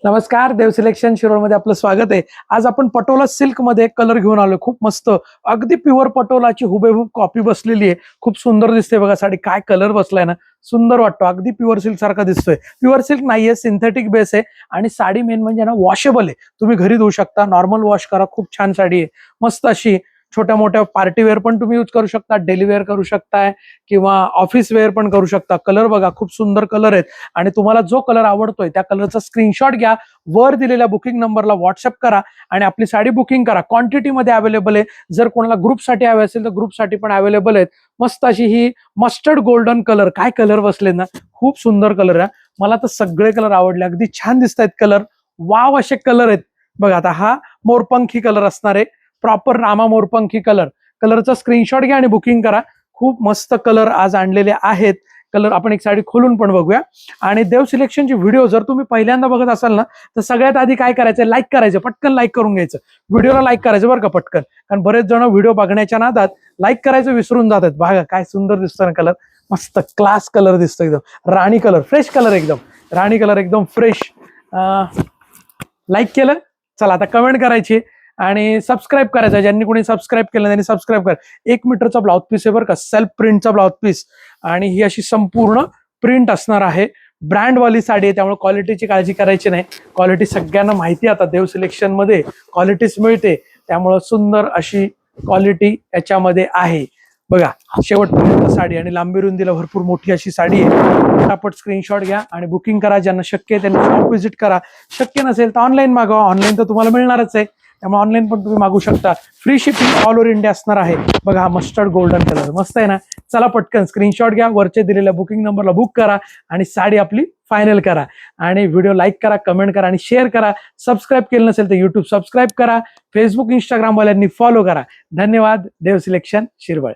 नमस्कार, देव सिलेक्शन शिरोळमध्ये आपलं स्वागत आहे. आज आपण पटोला सिल्क मध्ये कलर घेऊन आलोय. खूप मस्त, अगदी प्युअर पटोलाची हुबेहूब कॉपी बसलेली आहे. खूप सुंदर दिसते बघा साडी. काय कलर बसलाय ना, सुंदर वाटतो. अगदी प्युअर सिल्क सारखा दिसतोय. प्युअर सिल्क नाहीये, सिंथेटिक बेस आहे आणि साडी मेन म्हणजे ना वॉशेबल आहे. तुम्ही घरी धुवू शकता, नॉर्मल वॉश करा. खूप छान साडी आहे, मस्त अशी. छोट्या मोठ्या पार्टी वेअर पण तुम्ही यूज करू शकता, डेली वेअर करू शकताय किंवा ऑफिस वेअर पण करू शकता. कलर बघा, खूप सुंदर कलर आहेत आणि तुम्हाला जो कलर आवडतोय त्या कलरचा स्क्रीनशॉट घ्या, वर दिलेल्या बुकिंग नंबरला व्हॉट्सअप करा आणि आपली साडी बुकिंग करा. क्वांटिटीमध्ये अवेलेबल आहे. जर कोणाला ग्रुपसाठी हवे असेल तर ग्रुपसाठी पण अवेलेबल आहेत. मस्त अशी ही मस्टर्ड गोल्डन कलर, काय कलर बसले ना, खूप सुंदर कलर आहे. मला तर सगळे कलर आवडले, अगदी छान दिसत आहेत कलर. वाव असे कलर आहेत बघा. आता हा मोरपंखी कलर असणार आहे, प्रॉपर रामा मोरपंखी कलर. कलरचा स्क्रीनशॉट घ्या आणि बुकिंग करा. खूप मस्त कलर आज आणलेले आहेत. कलर आपण एक साडी खोलून पण बघूया. आणि देव सिलेक्शनची व्हिडिओ जर तुम्ही पहिल्यांदा बघत असाल ना, तर सगळ्यात आधी काय करायचं, लाईक करायचं, पटकन लाईक करून घ्यायचं. व्हिडिओला लाईक करायचं बरं का पटकन, कारण बरेच जण व्हिडिओ बघण्याच्या नादात लाईक करायचं विसरून जातात. बघा काय सुंदर दिसतो ना कलर, मस्त क्लास कलर दिसतो एकदम. राणी कलर, फ्रेश कलर एकदम. राणी कलर एकदम फ्रेश. लाईक केलं, चला आता कमेंट करायची आणि सबस्क्राईब करायचं. ज्यांनी कोणी सबस्क्राईब केलं त्यांनी सबस्क्राईब करा. 1 मीटरचा ब्लाउज पीस आहे बरं का, सेल्फ प्रिंटचा ब्लाउज पीस आणि ही अशी संपूर्ण प्रिंट असणार आहे. ब्रँडवाली साडी आहे, त्यामुळे क्वालिटीची काळजी करायची नाही. क्वालिटी सगळ्यांना माहिती आता देव सिलेक्शन मध्ये क्वालिटीच मिळते, त्यामुळं सुंदर अशी क्वालिटी याच्यामध्ये आहे. बघा शेवटपर्यंत साडी आणि लांबी रुंदीला भरपूर मोठी अशी साडी आहे. फटाफट स्क्रीनशॉट घ्या आणि बुकिंग करा. ज्यांना शक्य आहे त्यांनी शॉप व्हिजिट करा. शक्य नसेल तर ऑनलाईन मागवा. ऑनलाईन तर तुम्हाला मिळणारच आहे, त्यामुळे ऑनलाईन पण तुम्ही मागू शकता. Free shipping all over India असणार आहे. बघा हा मस्टर्ड गोल्डन कलर मस्त आहे ना. चला पटकन स्क्रीनशॉट घ्या, वरचे दिलेल्या बुकिंग नंबरला बुक करा आणि साडी आपली फायनल करा. आणि व्हिडिओ लाईक करा, कमेंट करा आणि शेअर करा. सबस्क्राईब केलं नसेल तर युट्यूब सबस्क्राईब करा. फेसबुक इंस्टाग्राम वाल्यांनी फॉलो करा. धन्यवाद. देव सिलेक्शन शिरवळ.